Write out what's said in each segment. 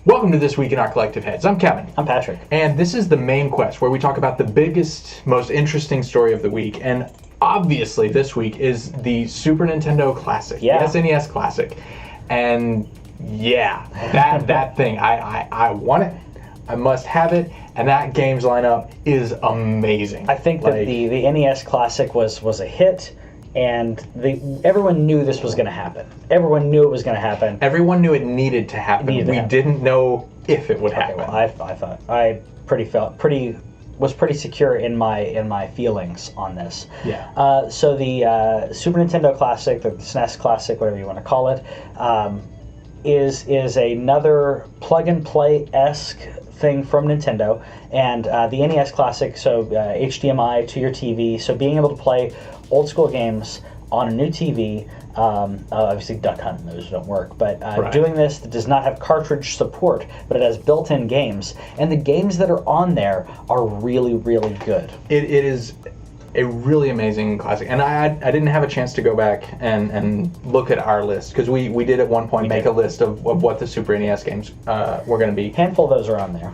Welcome to This Week in Our Collective Heads. I'm Kevin. I'm Patrick. And this is the main quest where we talk about the biggest, most interesting story of the week. And obviously this week is the Super Nintendo Classic, the SNES Classic. And yeah, that thing, I want it, I must have it, and that games lineup is amazing. I think that the NES Classic was a hit. And everyone knew this was going to happen. Everyone knew it was going to happen. Everyone knew it needed to happen. We didn't know if it would happen. Well, I thought I was pretty secure in my feelings on this. Yeah. So the Super Nintendo Classic, the SNES Classic, whatever you want to call it, is another plug and play-esque thing from Nintendo, and the NES Classic, so HDMI to your TV, so being able to play old school games on a new TV. Obviously Duck Hunt and those don't work, but doing this that does not have cartridge support, but it has built-in games, and the games that are on there are really, really good. It is a really amazing classic, and I didn't have a chance to go back and look at our list, because we did at one point make a list of what the Super NES games were going to be. Handful of those are on there.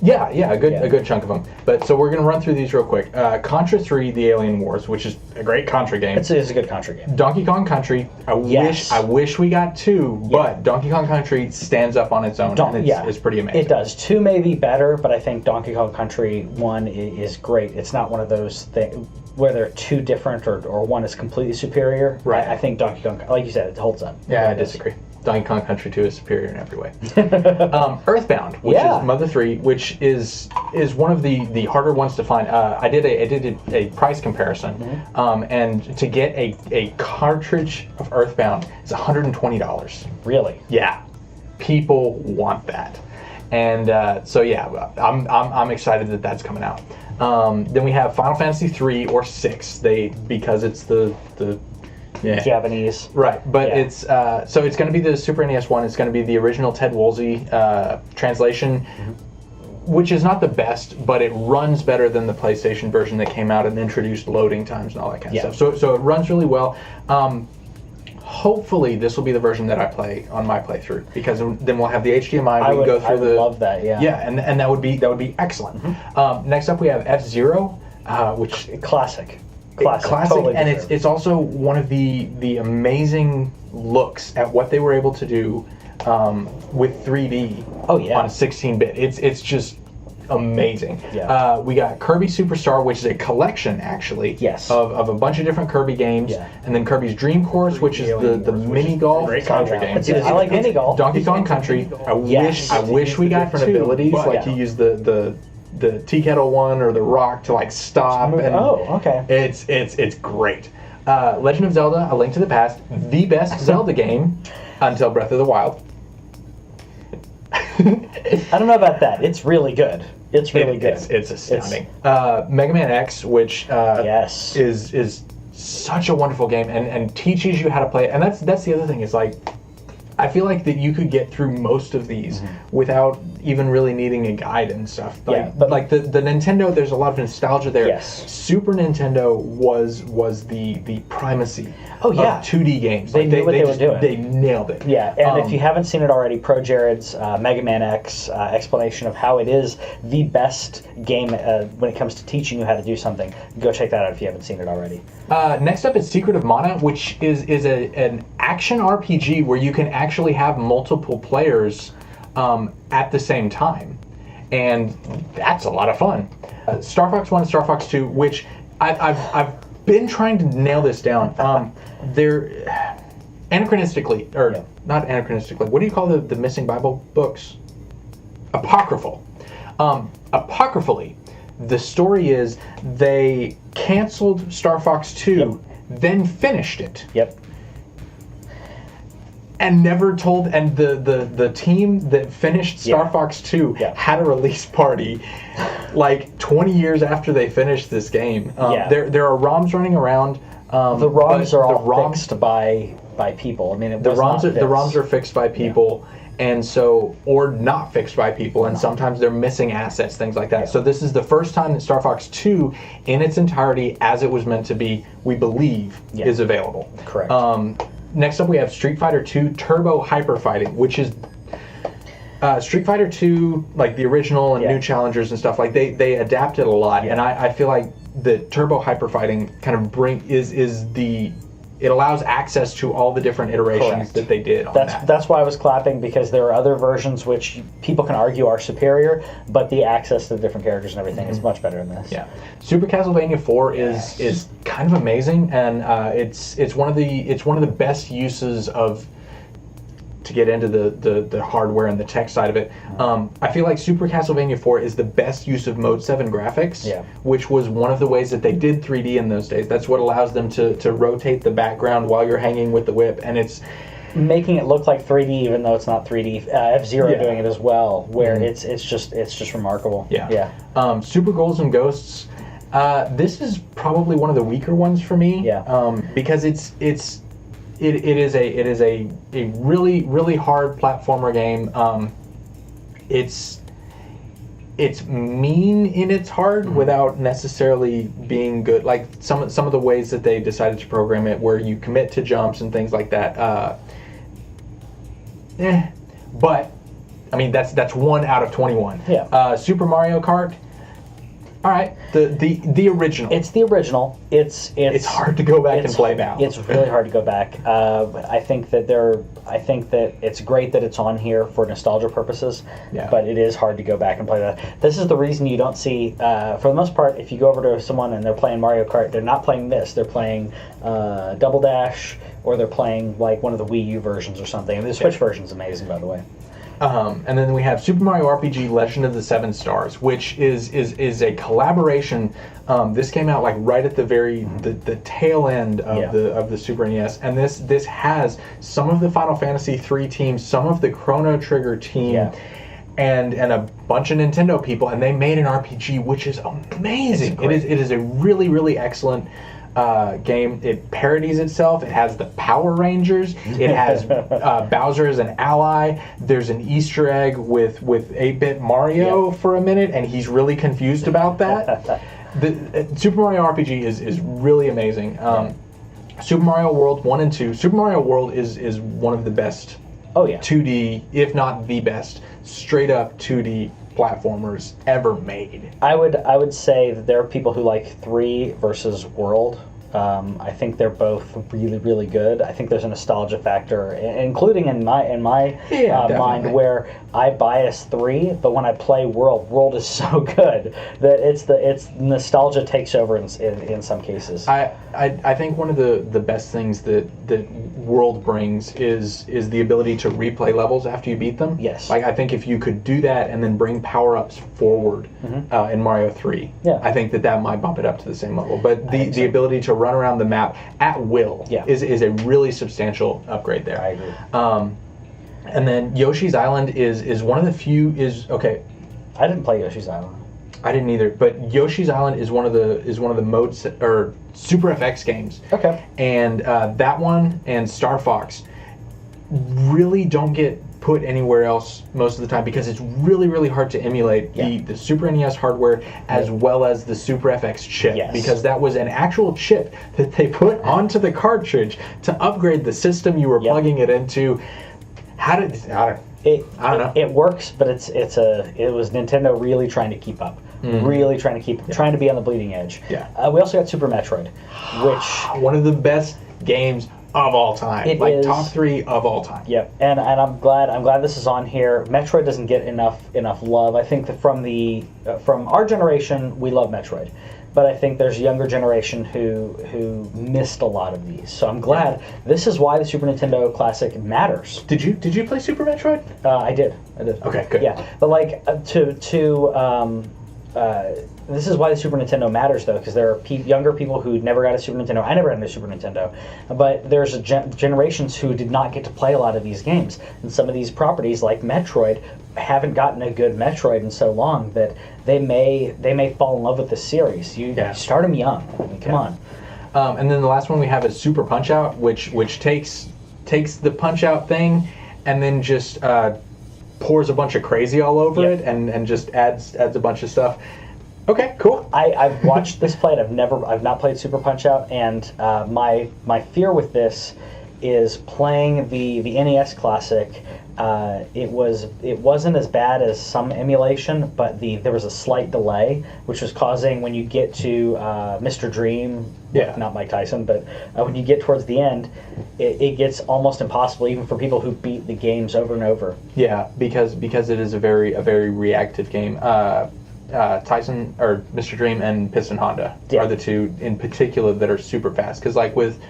Yeah, a good chunk of them. But so we're going to run through these real quick. Contra 3: The Alien Wars, which is a great Contra game. It's a good Contra game. Donkey Kong Country. I wish we got 2, but Donkey Kong Country stands up on its own, and it's pretty amazing. It does. 2 may be better, but I think Donkey Kong Country 1 is great. It's not one of those things where they're too different or one is completely superior. Right. I think Donkey Kong, like you said, it holds up. Yeah, I disagree. Donkey Kong Country 2 is superior in every way. Earthbound, which is Mother 3, which is one of the harder ones to find. I did a price comparison, and to get a cartridge of Earthbound is $120. Really? Yeah, people want that, and so yeah, I'm excited that that's coming out. Then we have Final Fantasy 3 or 6. Because it's the Japanese, right? But it's so it's going to be the Super NES one. It's going to be the original Ted Woolsey translation, which is not the best, but it runs better than the PlayStation version that came out and introduced loading times and all that kind of stuff. So it runs really well. Hopefully, this will be the version that I play on my playthrough, because then we'll have the HDMI. We can go through I would love that. Yeah, and that would be excellent. Next up, we have F-Zero, which classic, totally, and it's also one of the amazing looks at what they were able to do with 3D. On 16-bit. It's just amazing. Yeah. We got Kirby Superstar, which is a collection actually of a bunch of different Kirby games, and then Kirby's Dream Course, which is the mini golf Contra game. I like mini golf. Donkey Kong Country. I wish we got different abilities, like you use the tea kettle one or the rock to like stop. And it's great. Legend of Zelda: A Link to the Past, the best Zelda game until Breath of the Wild. I don't know about that. It's really good. It's really good. It's astounding. Mega Man X, which is such a wonderful game and teaches you how to play it. And that's the other thing, is like, I feel like that you could get through most of these without even really needing a guide and stuff. But like the Nintendo, there's a lot of nostalgia there. Yes. Super Nintendo was the primacy of 2D games. They knew what they were doing. They nailed it. Yeah, and if you haven't seen it already, Pro Jared's Mega Man X explanation of how it is the best game when it comes to teaching you how to do something, go check that out if you haven't seen it already. Next up is Secret of Mana, which is an action RPG where you can actually have multiple players at the same time, and that's a lot of fun. Star Fox 1 and Star Fox 2, which I've been trying to nail this down. They're anachronistically, or not anachronistically, what do you call the missing Bible books? Apocryphal. Apocryphally, the story is they canceled Star Fox 2, then finished it. And never told, and the team that finished Star Fox 2 had a release party like 20 years after they finished this game. There are ROMs running around. The ROMs are all fixed by people. I mean, the ROMs are fixed by people, and so, or not fixed by people, and sometimes they're missing assets, things like that. So this is the first time that Star Fox 2, in its entirety, as it was meant to be, we believe, is available. Correct. Next up, we have Street Fighter II Turbo Hyper Fighting, which is Street Fighter 2, like the original and new challengers and stuff, like they adapted a lot, and I feel like the Turbo Hyper Fighting kind of it allows access to all the different iterations that they did on that. That's why I was clapping, because there are other versions which people can argue are superior, but the access to the different characters and everything is much better in this. Yeah, Super Castlevania 4 is kind of amazing, and it's one of the best uses of, to get into the hardware and the tech side of it. I feel like Super Castlevania 4 is the best use of Mode 7 graphics, which was one of the ways that they did 3D in those days. That's what allows them to rotate the background while you're hanging with the whip, and it's making it look like 3D even though it's not 3D. F-Zero doing it as well, where it's just remarkable. Super Ghouls and Ghosts. This is probably one of the weaker ones for me. Because it is a really, really hard platformer game. It's mean in its hard without necessarily being good. Like some of the ways that they decided to program it, where you commit to jumps and things like that. But I mean that's 1 out of 21. Super Mario Kart. All right, the original. It's the original. It's hard to go back and play now. It's really hard to go back. I think that it's great that it's on here for nostalgia purposes. But it is hard to go back and play that. This is the reason you don't see, for the most part, if you go over to someone and they're playing Mario Kart, they're not playing this. They're playing Double Dash, or they're playing like one of the Wii U versions or something. And the Switch version is amazing, by the way. And then we have Super Mario RPG Legend of the Seven Stars, which is a collaboration. This came out like right at the tail end of the Super NES, and this has some of the Final Fantasy III teams, some of the Chrono Trigger team, and a bunch of Nintendo people, and they made an RPG which is amazing. It is a really, really excellent game. It parodies itself. It has the Power Rangers. It has Bowser as an ally. There's an Easter egg with 8-bit Mario for a minute, and he's really confused about that. The Super Mario RPG is really amazing. Super Mario World 1 and 2. Super Mario World is one of the best 2D, if not the best, straight up 2D platformers ever made. I would say that there are people who like 3 versus World. I think they're both really, really good. I think there's a nostalgia factor, including in my mind, where I bias 3, but when I play World is so good that it's nostalgia takes over in some cases. I think one of the best things that World brings is the ability to replay levels after you beat them. Yes. Like I think if you could do that and then bring power-ups forward in Mario 3, I think that might bump it up to the same level. But the ability to run around the map at will is a really substantial upgrade there. I agree. And then Yoshi's Island is one of the few I didn't play Yoshi's Island. I didn't either, but Yoshi's Island is one of the modes or Super FX games. Okay. And that one and Star Fox really don't get put anywhere else most of the time because it's really, really hard to emulate the Super NES hardware as well as the Super FX chip, because that was an actual chip that they put onto the cartridge to upgrade the system you were plugging it into. I don't know. It works, but it was Nintendo really trying to keep up. Really trying to be on the bleeding edge. We also got Super Metroid, which one of the best games of all time. It is top 3 of all time. Yep, and I'm glad this is on here. Metroid doesn't get enough love. I think that from our generation, we love Metroid, but I think there's a younger generation who missed a lot of these. So I'm glad. This is why the Super Nintendo Classic matters. Did you play Super Metroid? I did. Okay, good. Yeah, but like this is why the Super Nintendo matters, though, because there are younger people who never got a Super Nintendo. I never had a Super Nintendo, but there's generations who did not get to play a lot of these games. And some of these properties, like Metroid, haven't gotten a good Metroid in so long that they may fall in love with the series. You start them young. I mean, come on. And then the last one we have is Super Punch-Out, which takes the Punch-Out thing and then just pours a bunch of crazy all over it and just adds a bunch of stuff. Okay, cool. I've watched this play, and I've not played Super Punch-Out, and my fear with this is playing the NES Classic. It wasn't as bad as some emulation, but there was a slight delay, which was causing when you get to Mr. Dream, not Mike Tyson, but when you get towards the end, it gets almost impossible even for people who beat the games over and over. Yeah, because it is a very reactive game. Tyson or Mr. Dream and Piston Honda are the two in particular that are super fast. Because like with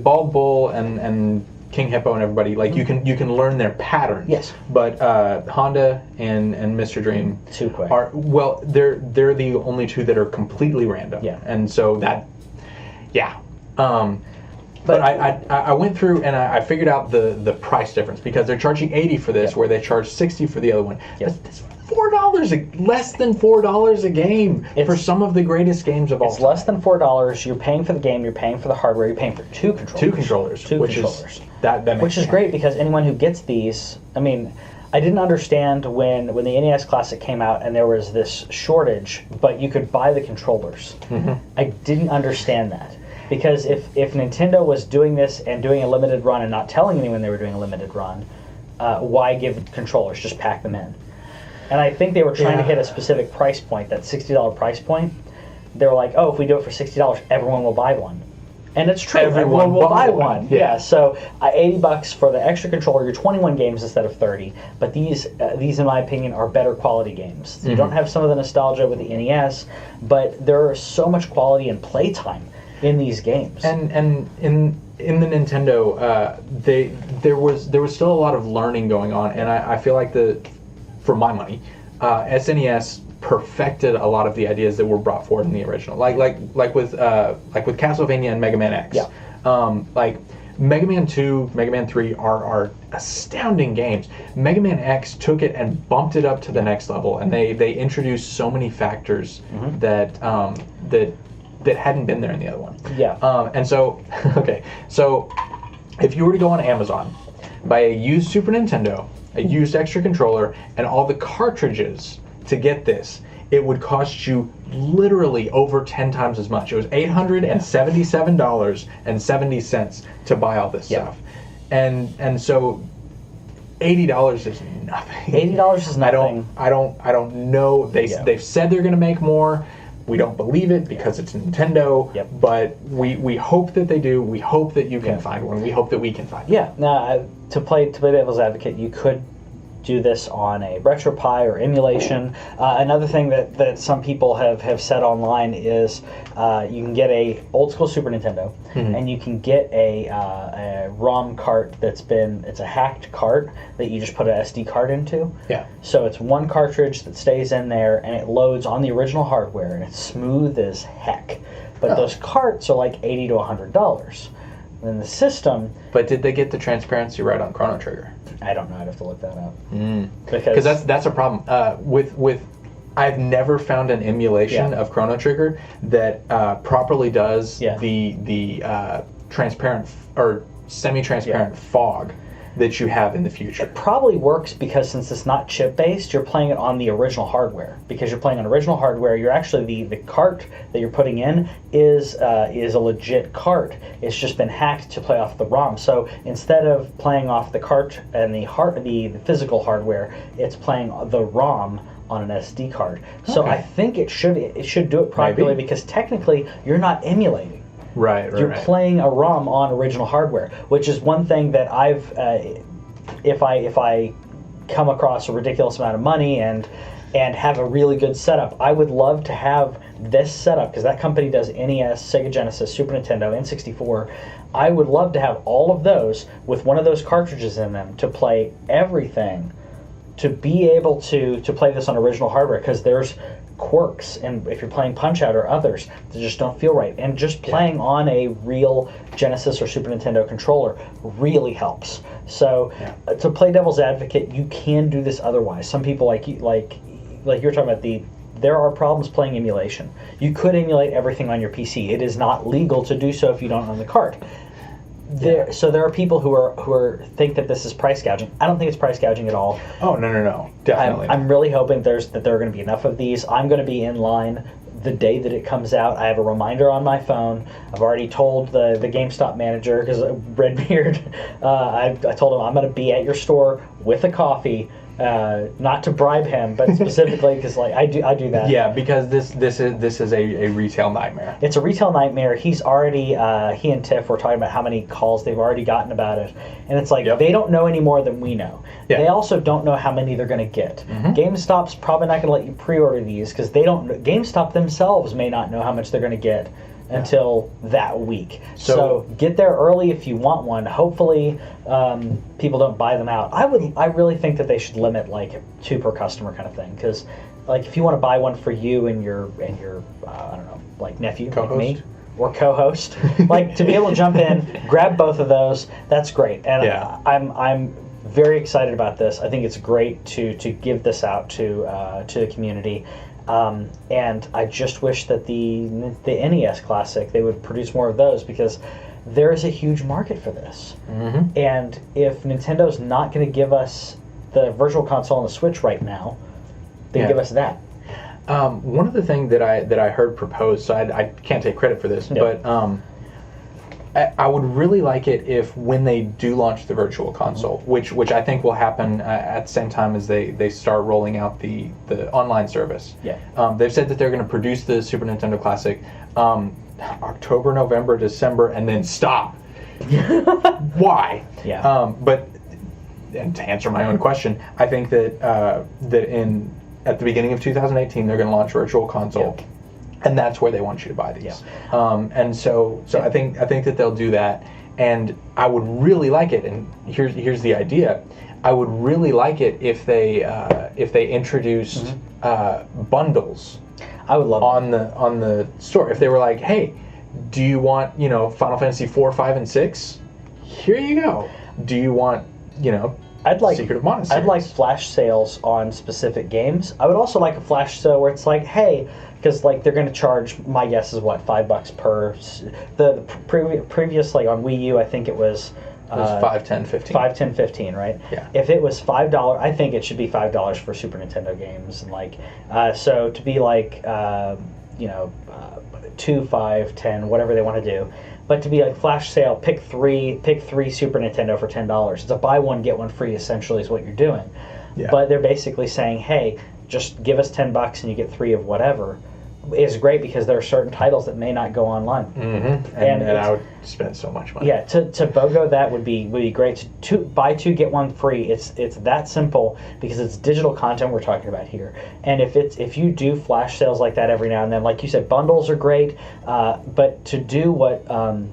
Bald Bull and King Hippo and everybody, like you can learn their patterns. Yes. But Honda and Mr. Dream too quick. They're the only two that are completely random. Yeah. And so that, yeah. But I went through and I figured out the price difference, because they're charging $80 for this, where they charge $60 for the other one. That's $4, less than $4 a game for some of the greatest games of all time. It's less than $4. You're paying for the game. You're paying for the hardware. You're paying for two controllers. Which is great, because anyone who gets these, I mean, I didn't understand when the NES Classic came out and there was this shortage, but you could buy the controllers. Mm-hmm. I didn't understand that. Because if Nintendo was doing this and doing a limited run and not telling anyone they were doing a limited run, why give controllers? Just pack them in. And I think they were trying to hit a specific price point, that $60 price point. They were like, oh, if we do it for $60, everyone will buy one. And it's true. Everyone will buy one. Yeah. So $80 for the extra controller, you're 21 games instead of 30. But these, in my opinion, are better quality games. Mm-hmm. You don't have some of the nostalgia with the NES, but there is so much quality and playtime in these games. And in the Nintendo, there was still a lot of learning going on, and I feel like for my money, SNES perfected a lot of the ideas that were brought forward in the original. Like with Castlevania and Mega Man X. Yeah. Like Mega Man 2, Mega Man 3 are astounding games. Mega Man X took it and bumped it up to the next level, and they introduced so many factors that hadn't been there in the other one. Yeah. And so, so if you were to go on Amazon, buy a used Super Nintendo, a used extra controller, and all the cartridges to get this, it would cost you literally over 10 times as much. It was $877.70 to buy all this stuff. And so $80 is nothing. $80 is nothing. I don't know. They've said they're going to make more. We don't believe it because it's Nintendo. Yep. But we hope that they do. We hope that you can find one. We hope that we can find one. Yeah. Now, to play devil's advocate, you could do this on a RetroPie or emulation. Another thing that some people have said online is you can get a old school Super Nintendo, and you can get a ROM cart it's a hacked cart that you just put an SD card into. Yeah. So it's one cartridge that stays in there, and it loads on the original hardware, and it's smooth as heck. But those carts are like $80 to $100. And the system... But did they get the transparency right on Chrono Trigger? I don't know. I'd have to look that up. Because that's a problem. With I've never found an emulation of Chrono Trigger that properly does the transparent or semi-transparent fog that you have in the future. It probably works because since it's not chip-based, you're playing it on the original hardware. Because you're playing on original hardware, you're actually the cart that you're putting in is a legit cart. It's just been hacked to play off the ROM. So instead of playing off the cart and the physical hardware, it's playing the ROM on an SD card. So I think it should do it properly because technically you're not emulating. Right. You're playing a ROM on original hardware, which is one thing that I've, if I come across a ridiculous amount of money and have a really good setup, I would love to have this setup because that company does NES, Sega Genesis, Super Nintendo, N64. I would love to have all of those with one of those cartridges in them to play everything, to be able to play this on original hardware because there's quirks, and if you're playing Punch-Out or others that just don't feel right, and just playing on a real Genesis or Super Nintendo controller really helps. So to play devil's advocate, you can do this otherwise. Some people like you were talking about, there are problems playing emulation. You could emulate everything on your PC. It is not legal to do so if you don't own the cart. So there are people who think that this is price gouging. I don't think it's price gouging at all. Oh no, definitely. I'm really hoping that there are going to be enough of these. I'm going to be in line the day that it comes out. I have a reminder on my phone. I've already told the GameStop manager, because Redbeard, I told him I'm going to be at your store with a coffee. Not to bribe him, but specifically because like I do that. Yeah, because this is a retail nightmare. It's a retail nightmare. He's already he and Tiff were talking about how many calls they've already gotten about it, and it's like they don't know any more than we know. Yeah. They also don't know how many they're going to get. GameStop's probably not going to let you pre-order these because they don't. GameStop themselves may not know how much they're going to get until that week. So get there early if you want one. Hopefully, people don't buy them out. I really think that they should limit like 2 per customer kind of thing, because like if you want to buy one for you and your I don't know, like nephew, co-host. like me, or co-host, like to be able to jump in, grab both of those, that's great. And I'm very excited about this. I think it's great to give this out to the community. And I just wish that the NES Classic, they would produce more of those, because there is a huge market for this. And if Nintendo's not going to give us the Virtual Console and the Switch right now, then give us that. One of the things that I heard proposed, so I can't take credit for this, but I would really like it if, when they do launch the Virtual Console, which I think will happen at the same time as they start rolling out the online service. They've said that they're going to produce the Super Nintendo Classic October, November, December, and then stop. Why? But, and to answer my own question, I think that at the beginning of 2018 they're going to launch Virtual Console. And that's where they want you to buy these. And so I think that they'll do that. And I would really like it. And here's the idea. I would really like it if they introduced bundles. I would love on the store. If they were like, hey, do you want Final Fantasy 4, 5, and 6? Here you go. Do you want Secret of Mana series? I'd like flash sales on specific games. I would also like a flash sale where it's like, hey, because like they're going to charge, my guess is what, $5 per. The previous, like on Wii U, I think it was. It was 5, 10, 15. 5, 10, 15, right? Yeah. If it was $5, I think it should be $5 for Super Nintendo games, and like, so to be like, 2, 5, 10, whatever they want to do. But to be like flash sale, pick three Super Nintendo for $10. It's a buy one get one free, essentially, is what you're doing. But they're basically saying, hey, just give us $10 and you get 3 of whatever. Is great because there are certain titles that may not go online. And I would spend so much money. To BOGO that would be great. To buy 2 get 1 free. It's that simple because it's digital content we're talking about here. And if you do flash sales like that every now and then, like you said, bundles are great. But to do what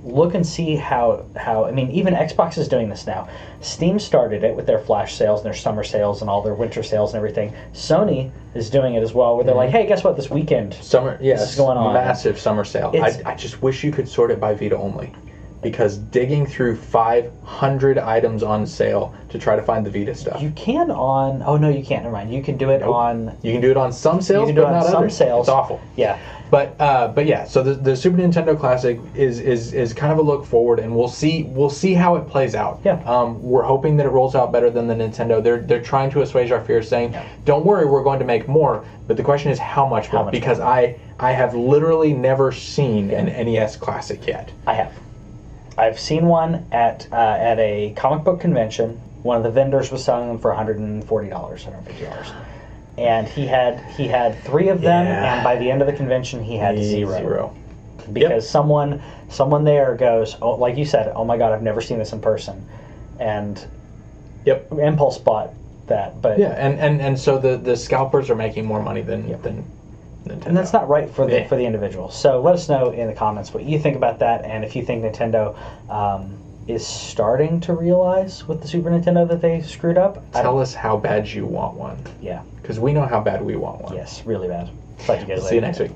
look and see how I mean, even Xbox is doing this now. Steam started it with their flash sales and their summer sales and all their winter sales and everything. Sony is doing it as well, where they're like, hey, guess what? This weekend, this is going on. Massive summer sale. I just wish you could sort it by Vita only, because digging through 500 items on sale to try to find the Vita stuff. You can on. Oh no, you can't. Never mind. You can do it on. You can do it on some sales, you can do but it on not some others. sales. It's awful. Yeah. But yeah. So the Super Nintendo Classic is kind of a look forward, and we'll see how it plays out. We're hoping that it rolls out better than the Nintendo. They're trying to assuage our fears, saying, "Don't worry, we're going to make more." But the question is, how much more? Because I have literally never seen an NES Classic yet. I have. I've seen one at a comic book convention. One of the vendors was selling them for $140, $150. And he had 3 of them, and by the end of the convention, he had 0. Because someone there goes, oh, like you said, oh my God, I've never seen this in person, and impulse bought that. But and so the scalpers are making more money than Nintendo. And that's not right for the individual. So let us know in the comments what you think about that, and if you think Nintendo is starting to realize with the Super Nintendo that they screwed up. Tell us how bad you want one. Yeah. Because we know how bad we want one. Yes, really bad. Talk to you guys later. See you next week.